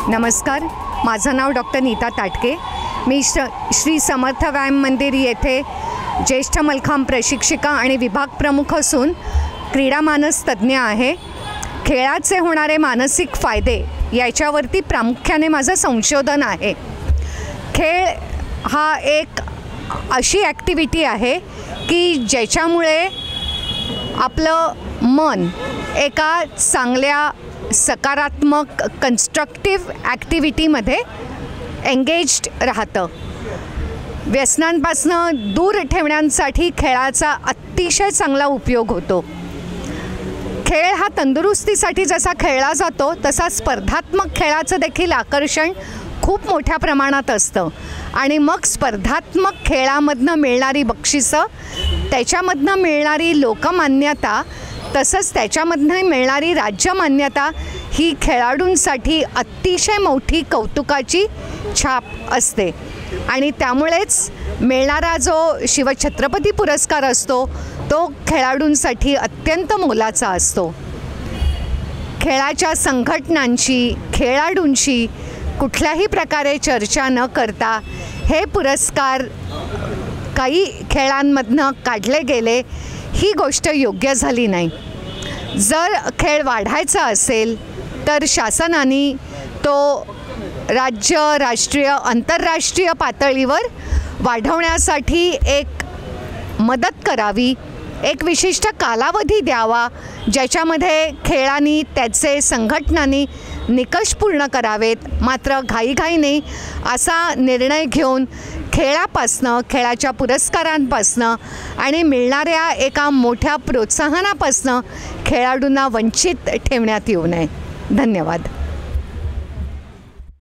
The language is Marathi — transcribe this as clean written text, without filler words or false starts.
नमस्कार, माझं नाव डॉक्टर नीता ताटके। मी श्री समर्थ व्यायाम मंदिर येथे ज्येष्ठ मल्लखांब प्रशिक्षिका आणि विभाग प्रमुख असून क्रीडा मानस तज्ज्ञ आहे। खेळाचे होणारे मानसिक फायदे याच्यावरती प्रामुख्याने माझं संशोधन आहे। खेळ हा एक अशी ॲक्टिव्हिटी आहे की ज्याच्यामुळे आपलं मन एका चांगल्या सकारात्मक कन्स्ट्रक्टिव्ह ॲक्टिव्हिटीमध्ये एंगेज्ड राहतं। व्यसनांपासून दूर ठेवण्यासाठी खेळाचा अतिशय चांगला उपयोग होतो। खेळ हा तंदुरुस्तीसाठी जसा खेळला जातो तसा स्पर्धात्मक खेळाचं देखील आकर्षण खूप मोठ्या प्रमाणात असतं आणि मग स्पर्धात्मक खेळामधनं मिळणारी बक्षिसं, त्याच्यामधनं मिळणारी लोकमान्यता, तसंच त्याच्यामधनं मिळणारी राज्यमान्यता ही खेळाडूंसाठी अतिशय मोठी कौतुकाची छाप असते आणि त्यामुळेच मिळणारा जो शिवछत्रपती पुरस्कार असतो तो खेळाडूंसाठी अत्यंत मोलाचा असतो। खेळाच्या संघटनांची, खेळाडूंशी कुठल्याही प्रकारे चर्चा न करता हे पुरस्कार काही खेळांमधनं काढले गेले, ही गोष्ट योग्य झाली नाही। जर खेळ वाढायचा असेल तर शासनाने तो राज्य, राष्ट्रीय, आंतरराष्ट्रीय पातळीवर वाढवण्यासाठी एक मदत करावी, एक विशिष्ट कालावधी द्यावा ज्याच्यामध्ये खेळांनी, त्याचे संघटनांनी निकष पूर्ण करावेत। मात्र घाईघाईने असा निर्णय घेऊन खेळापासनं, खेळाच्या पुरस्कारांपासनं आणि मिळणाऱ्या एका मोठ्या प्रोत्साहनापासनं खेळाडूंना वंचित ठेवण्यात येऊ नये। धन्यवाद।